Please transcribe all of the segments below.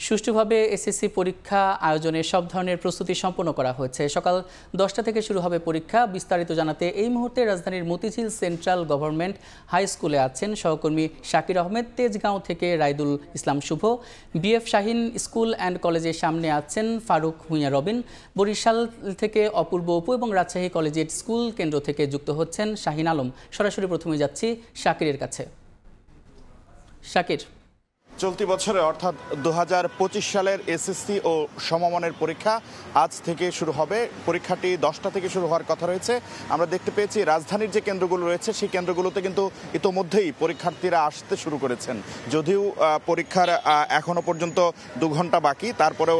সুষ্ঠুভাবে এসএসসি পরীক্ষা আয়োজনে সব ধরনের প্রস্তুতি সম্পন্ন করা হয়েছে। সকাল 10টা থেকে শুরু হবে পরীক্ষা। বিস্তারিত জানাতে এই মুহূর্তে রাজধানীর মতিঝিল সেন্ট্রাল গভর্নমেন্ট হাই স্কুলে আছেন সহকর্মী শাকির আহমেদ। তেজগাঁও থেকে রাইদুল ইসলাম শুভ। বিএফ শাহিন স্কুল অ্যান্ড কলেজের সামনে আছেন ফারুক ভূঁইয়া রবিন। বরিশাল থেকে অপূর্ব অপু এবং রাজশাহী কলেজিয়েট স্কুল কেন্দ্র থেকে যুক্ত হচ্ছেন শাহিন আলম। সরাসরি প্রথমে যাচ্ছি শাকিরের কাছে। শাকির, চলতি বছরে অর্থাৎ 2025 সালের এসএসসি ও সমমানের পরীক্ষা আজ থেকে শুরু হবে। পরীক্ষাটি 10টা থেকে শুরু হওয়ার কথা রয়েছে। আমরা দেখতে পেয়েছি রাজধানীর যে কেন্দ্রগুলো রয়েছে সেই কেন্দ্রগুলোতে কিন্তু ইতোমধ্যেই পরীক্ষার্থীরা আসতে শুরু করেছেন। যদিও পরীক্ষার এখনো পর্যন্ত 2 ঘন্টা বাকি, তারপরেও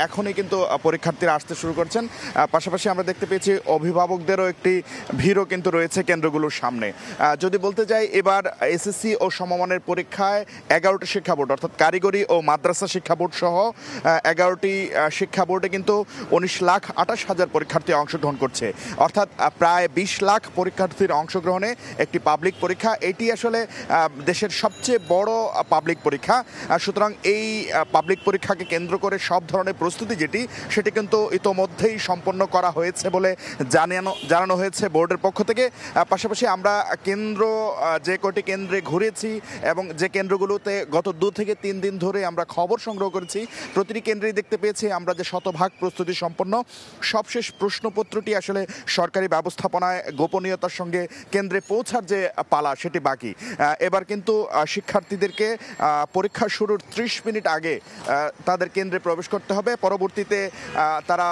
এখনই কিন্তু পরীক্ষার্থীরা আসতে শুরু করছেন। পাশাপাশি আমরা দেখতে পেয়েছি অভিভাবকদেরও একটি ভিড়ও কিন্তু রয়েছে কেন্দ্রগুলোর সামনে। যদি বলতে যাই, এবার এসএসসি ও সমমানের পরীক্ষায় 11টি শিক্ষা বোর্ড অর্থাৎ কারিগরি ও মাদ্রাসা শিক্ষা বোর্ড সহ 11টি শিক্ষা বোর্ডে কিন্তু 19,28,000 পরীক্ষার্থী অংশগ্রহণ করছে। অর্থাৎ প্রায় 20 লাখ পরীক্ষার্থীর অংশগ্রহণে একটি পাবলিক পরীক্ষা। এটি আসলে দেশের সবচেয়ে বড় পাবলিক পরীক্ষা। সুতরাং এই পাবলিক পরীক্ষাকে কেন্দ্র করে সব ধরনের প্রস্তুতি সেটি কিন্তু ইতোমধ্যেই সম্পন্ন করা হয়েছে বলে জানানো হয়েছে বোর্ডের পক্ষ থেকে। পাশাপাশি আমরা যে কটি কেন্দ্রে ঘুরেছি এবং যে কেন্দ্রগুলোতে গত 2 থেকে 3 দিন ধরে আমরা খবর সংগ্রহ করেছি, প্রতিটি কেন্দ্রেই দেখতে পেয়েছি আমরা যে শতভাগ প্রস্তুতি সম্পন্ন। সবশেষ প্রশ্নপত্রটি আসলে সরকারি ব্যবস্থাপনায় গোপনীয়তার সঙ্গে কেন্দ্রে পৌঁছার যে পালা সেটি বাকি। এবার কিন্তু শিক্ষার্থীদেরকে পরীক্ষা শুরুর 30 মিনিট আগে তাদের কেন্দ্রে প্রবেশ করতে হবে। পরবর্তীতে তারা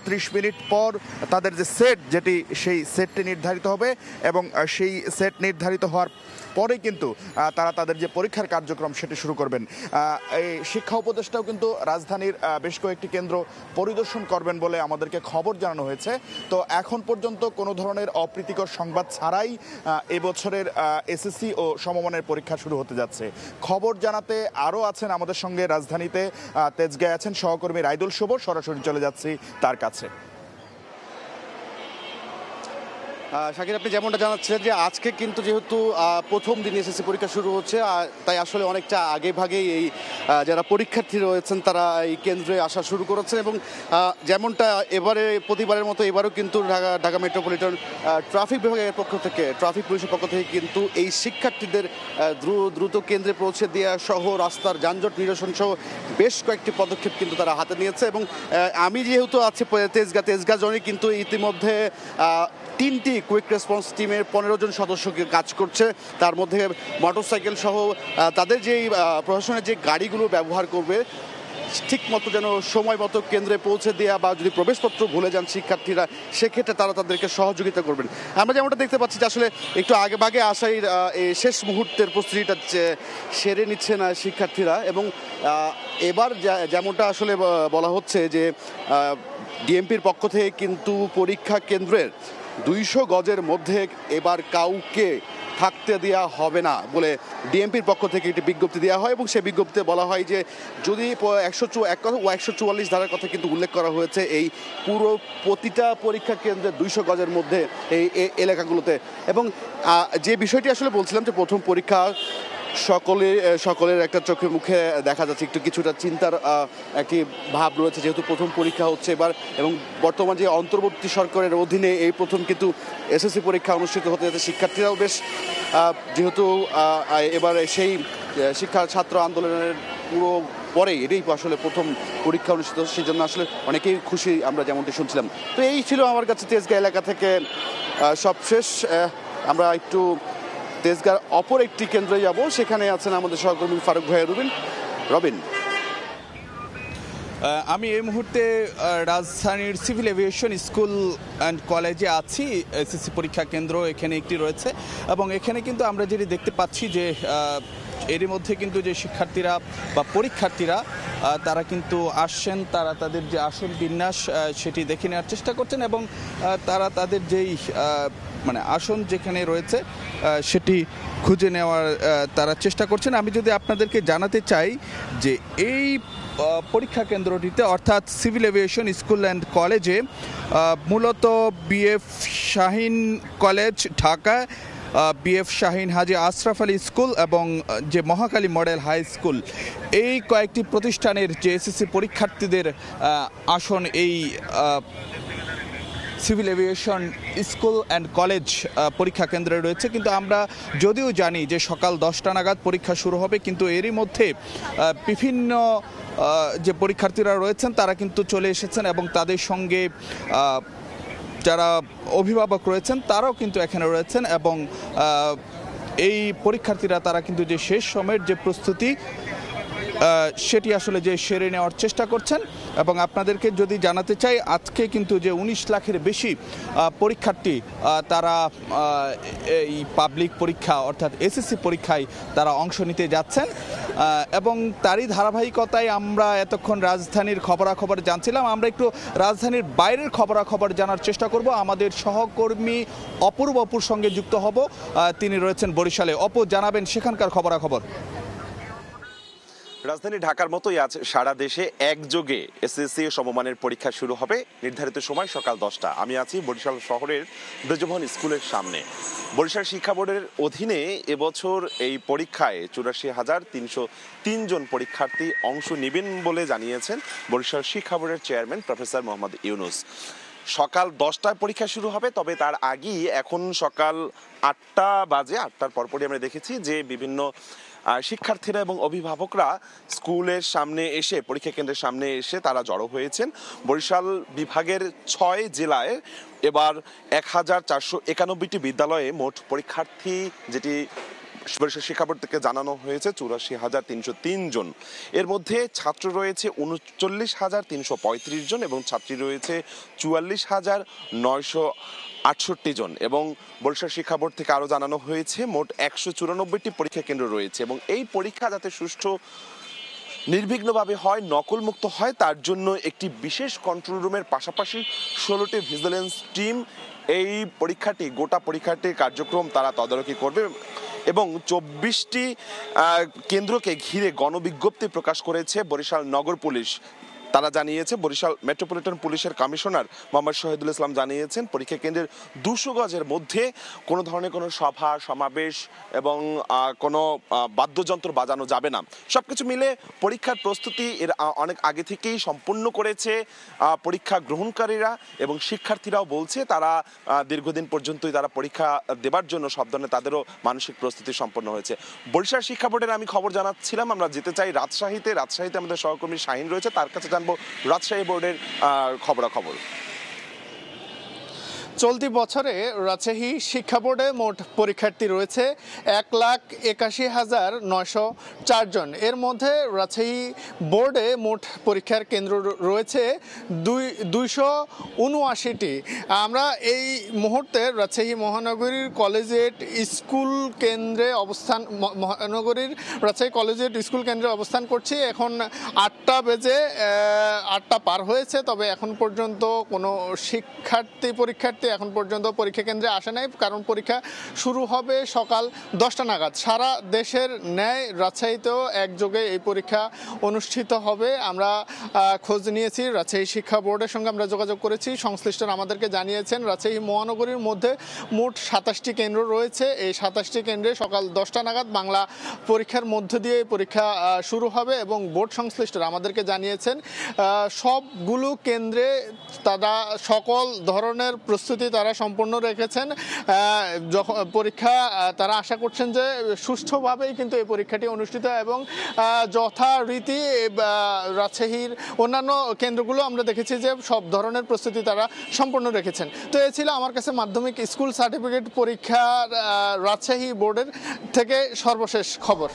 30 মিনিট পর তাদের যে সেই সেটটি নির্ধারিত হবে এবং সেই সেট নির্ধারিত হওয়ার পরে কিন্তু তারা তাদের যে পরীক্ষার কার্যক্রম সেটি শুরু করবেন। এই শিক্ষা উপদেষ্টাও কিন্তু রাজধানীর বেশ কয়েকটি কেন্দ্র পরিদর্শন করবেন বলে আমাদেরকে খবর জানানো হয়েছে। তো এখন পর্যন্ত কোনো ধরনের অপ্রীতিকর সংবাদ ছাড়াই এবছরের এসএসসি ও সমমানের পরীক্ষা শুরু হতে যাচ্ছে। খবর জানাতে আরও আছেন আমাদের সঙ্গে রাজধানীতে তেজগাঁয়ে আছেন সহকর্মী রাইদুল শুভ। সরাসরি চলে যাচ্ছি তার কাছে। শাকির, আপনি যেমনটা জানাচ্ছেন যে আজকে কিন্তু যেহেতু প্রথম দিন এসএসসি পরীক্ষা শুরু হচ্ছে, তাই আসলে অনেকটা আগে ভাগেই এই যারা পরীক্ষার্থী রয়েছেন তারা এই কেন্দ্রে আসা শুরু করেছেন। এবং যেমনটা প্রতিবারের মতো এবারও কিন্তু ঢাকা মেট্রোপলিটন ট্রাফিক বিভাগের পক্ষ থেকে, ট্রাফিক পুলিশের পক্ষ থেকে কিন্তু এই শিক্ষার্থীদের দ্রুত কেন্দ্রে পৌঁছে দেওয়া সহ রাস্তার যানজট নিরসন সহ বেশ কয়েকটি পদক্ষেপ কিন্তু তারা হাতে নিয়েছে। এবং আমি যেহেতু আছি তেজগাঁ জোনে কিন্তু ইতিমধ্যে 3টি কুইক রেসপন্স টিমের 15 জন সদস্য কাজ করছে। তার মধ্যে মোটরসাইকেল সহ তাদের যেই প্রশাসনের যে গাড়িগুলো ব্যবহার করবে ঠিক মতো যেন সময় মতো কেন্দ্রে পৌঁছে দেওয়া বা যদি প্রবেশপত্র ভুলে যান শিক্ষার্থীরা, সেক্ষেত্রে তারা তাদেরকে সহযোগিতা করবেন। আমরা যেমনটা দেখতে পাচ্ছি যে আসলে একটু আগে ভাগে আসাই শেষ মুহূর্তের প্রস্তুতিটা সেরে নিচ্ছে না শিক্ষার্থীরা। এবং এবার যেমনটা আসলে বলা হচ্ছে যে ডিএমপির পক্ষ থেকে কিন্তু পরীক্ষা কেন্দ্রের 200 গজের মধ্যে এবার কাউকে থাকতে দেওয়া হবে না বলে ডিএমপির পক্ষ থেকে একটি বিজ্ঞপ্তি দেওয়া হয়। এবং সেই বিজ্ঞপ্তিতে বলা হয় যে যদি 144 ধারার কথা কিন্তু উল্লেখ করা হয়েছে এই প্রতিটা পরীক্ষা কেন্দ্রের 200 গজের মধ্যে এই এলাকাগুলোতে। এবং যে বিষয়টি আসলে বলছিলাম যে প্রথম পরীক্ষা সকলের একটা চোখে মুখে দেখা যাচ্ছে কিছুটা চিন্তার একটি ভাব রয়েছে, যেহেতু প্রথম পরীক্ষা হচ্ছে এবার। এবং বর্তমান যে অন্তর্বর্তী সরকারের অধীনে এই প্রথম কিন্তু এসএসসি পরীক্ষা অনুষ্ঠিত হতে যাচ্ছে। শিক্ষার্থীরাও বেশ যেহেতু এবার সেই ছাত্র আন্দোলনের পুরো পরে এটাই আসলে প্রথম পরীক্ষা অনুষ্ঠিত, সেই জন্য আসলে অনেকেই খুশি আমরা যেমনটি শুনছিলাম। তো এই ছিল আমার কাছে তেজগাঁ এলাকা থেকে সবশেষ। আমরা একটু তেজগাঁর অপর একটি কেন্দ্রে যাব, সেখানে আছেন আমাদের সহকর্মী ফারুক ভূঁইয়া রবিন। আমি এই মুহূর্তে রাজধানীর সিভিল এভিয়েশন স্কুল অ্যান্ড কলেজে আছি। এসএসসি পরীক্ষা কেন্দ্র এখানে একটি রয়েছে এবং এখানে কিন্তু আমরা যেটি দেখতে পাচ্ছি যে এরই মধ্যে কিন্তু যে শিক্ষার্থীরা বা পরীক্ষার্থীরা তারা কিন্তু আসছেন, তারা তাদের যে আসন বিন্যাস সেটি দেখে নেওয়ার চেষ্টা করছেন এবং তারা তাদের যেই আসন যেখানে রয়েছে সেটি খুঁজে নেওয়ার তারা চেষ্টা করছেন। আমি যদি আপনাদেরকে জানাতে চাই যে এই পরীক্ষা কেন্দ্রটিতে অর্থাৎ সিভিল এভিয়েশন স্কুল অ্যান্ড কলেজে মূলত BF Shaheen college Dhaka BF Shaheen Haji Ashraf Ali school এবং যে মহাকালী মডেল হাই স্কুল, এই কয়েকটি প্রতিষ্ঠানের যে এসএসসি পরীক্ষার্থীদের আসন এই civil aviation school and college পরীক্ষা কেন্দ্রে রয়েছে। কিন্তু আমরা যদিও জানি যে সকাল 10টা নাগাদ পরীক্ষা শুরু হবে, কিন্তু এরই মধ্যে বিভিন্ন যে পরীক্ষার্থীরা রয়েছেন তারা কিন্তু চলে এসেছেন এবং তাদের সঙ্গে যারা অভিভাবক রয়েছেন তারাও কিন্তু এখানে রয়েছেন এবং এই পরীক্ষার্থীরা তারা কিন্তু যে শেষ সময়ের যে প্রস্তুতি সেটি আসলে যে সেরে নেওয়ার চেষ্টা করছেন। এবং আপনাদেরকে যদি জানাতে চাই, আজকে কিন্তু যে 19 লাখের বেশি পরীক্ষার্থী তারা এই পাবলিক পরীক্ষা অর্থাৎ এসএসসি পরীক্ষায় তারা অংশ নিতে যাচ্ছেন এবং তারই ধারাবাহিকতায় আমরা এতক্ষণ রাজধানীর খবরাখবর জানছিলাম। আমরা একটু রাজধানীর বাইরের খবরাখবর জানার চেষ্টা করব। আমাদের সহকর্মী অপুর সঙ্গে যুক্ত হব, তিনি রয়েছেন বরিশালে। জানাবেন সেখানকার খবরাখবর। রাজধানী ঢাকার মতোই আজ সারা দেশে একযোগে এসএসসি সমমানের পরীক্ষা শুরু হবে। নির্ধারিত সময় সকাল 10টা। আমি আছি বরিশাল শহরের ব্রজভবন স্কুলের সামনে। বরিশাল শিক্ষা বোর্ডের অধীনে এবছর এই পরীক্ষায় 84,303 জন পরীক্ষার্থী অংশ নেবেন বলে জানিয়েছেন বরিশাল শিক্ষা বোর্ডের চেয়ারম্যান প্রফেসর মোহাম্মদ ইউনুস। সকাল 10টায় পরীক্ষা শুরু হবে, তবে তার আগেই এখন সকাল 8টা বাজে। 8টার পরপরই আমরা দেখেছি যে বিভিন্ন শিক্ষার্থীরা এবং অভিভাবকরা স্কুলের সামনে এসে, পরীক্ষা কেন্দ্রের সামনে এসে তারা জড়ো হয়েছেন। বরিশাল বিভাগের 6 জেলায় এবার 1491টি বিদ্যালয়ে মোট পরীক্ষার্থী, যেটি বরিশাল শিক্ষা বোর্ড থেকে জানানো হয়েছে 84,303 জন। এর মধ্যে ছাত্র রয়েছে 39,335 জন এবং ছাত্রী রয়েছে 44,968 জন। এবং বরিশাল শিক্ষা বোর্ড থেকে আরও জানানো হয়েছে মোট 194টি পরীক্ষা কেন্দ্র রয়েছে এবং এই পরীক্ষা যাতে সুষ্ঠু নির্বিঘ্নভাবে হয়, নকলমুক্ত হয়, তার জন্য একটি বিশেষ কন্ট্রোল রুমের পাশাপাশি 16টি ভিজিলেন্স টিম এই পরীক্ষাটি, গোটা পরীক্ষাটির কার্যক্রম তারা তদারকি করবে এবং 24টি কেন্দ্রকে ঘিরে গণবিজ্ঞপ্তি প্রকাশ করেছে বরিশাল নগর পুলিশ। তারা জানিয়েছে, বরিশাল মেট্রোপলিটন পুলিশের কমিশনার মোহাম্মদ শহীদুল ইসলাম জানিয়েছেন, পরীক্ষা কেন্দ্রের 200 গজের মধ্যে কোনো ধরনের কোনো সভা সমাবেশ এবং কোনো বাদ্যযন্ত্র বাজানো যাবে না। সবকিছু মিলে পরীক্ষার প্রস্তুতি এর অনেক আগে থেকেই সম্পূর্ণ করেছে পরীক্ষা গ্রহণকারীরা এবং শিক্ষার্থীরাও বলছে তারা দীর্ঘদিন পর্যন্তই তারা পরীক্ষা দেবার জন্য সব ধরনের তাদেরও মানসিক প্রস্তুতি সম্পন্ন হয়েছে। বরিশাল শিক্ষা বোর্ডের আমি খবর জানাচ্ছিলাম। আমরা যেতে চাই রাজশাহীতে আমাদের সহকর্মী শাহিন রয়েছে, তার কাছে রাজশাহী বোর্ডের খবরাখবর। চলতি বছরে রাজশাহী শিক্ষা বোর্ডে মোট পরীক্ষার্থী রয়েছে 1,81,904 জন। এর মধ্যে রাজশাহী বোর্ডে মোট পরীক্ষার কেন্দ্র রয়েছে 279টি। আমরা এই মুহূর্তে রাজশাহী মহানগরীর কলেজিয়েট স্কুল কেন্দ্রে রাজশাহী কলেজিয়েট স্কুল কেন্দ্রে অবস্থান করছি। এখন 8টা বেজে 8টা পার হয়েছে, তবে এখন পর্যন্ত কোনো পরীক্ষার্থী এখন পর্যন্ত পরীক্ষা কেন্দ্রে আসে নাই, কারণ পরীক্ষা শুরু হবে সকাল 10টা নাগাদ। সারা দেশের ন্যায় রাজশাহীতেও একযোগে এই পরীক্ষা অনুষ্ঠিত হবে। আমরা খোঁজ নিয়েছি, রাজশাহী শিক্ষা বোর্ডের সঙ্গে আমরা যোগাযোগ করেছি। সংশ্লিষ্টরা আমাদেরকে জানিয়েছেন রাজশাহী মহানগরীর মধ্যে মোট 27টি কেন্দ্র রয়েছে। এই 27টি কেন্দ্রে সকাল 10টা নাগাদ বাংলা পরীক্ষার মধ্য দিয়ে এই পরীক্ষা শুরু হবে এবং বোর্ড সংশ্লিষ্টরা আমাদেরকে জানিয়েছেন সবগুলো কেন্দ্রে তারা সকল ধরনের প্রস্তুতি তারা সম্পূর্ণ রেখেছেন। যখন পরীক্ষা তারা আশা করছেন যে সুষ্ঠুভাবেই কিন্তু এই পরীক্ষাটি অনুষ্ঠিত এবং যথারীতি রাজশাহীর অন্যান্য কেন্দ্রগুলো আমরা দেখেছি যে সব ধরনের প্রস্তুতি তারা সম্পূর্ণ রেখেছেন। তো এ ছিল আমার কাছে মাধ্যমিক স্কুল সার্টিফিকেট পরীক্ষার রাজশাহী বোর্ডের থেকে সর্বশেষ খবর।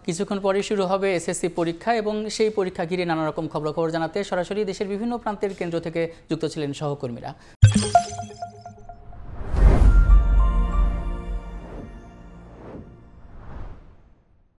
কিছুক্ষণ পরে শুরু হবে এসএসসি পরীক্ষা এবং সেই পরীক্ষা ঘিরে নানা রকম খবরাখবর জানাতে সরাসরি দেশের বিভিন্ন প্রান্তের কেন্দ্র থেকে যুক্ত ছিলেন সহকর্মীরা।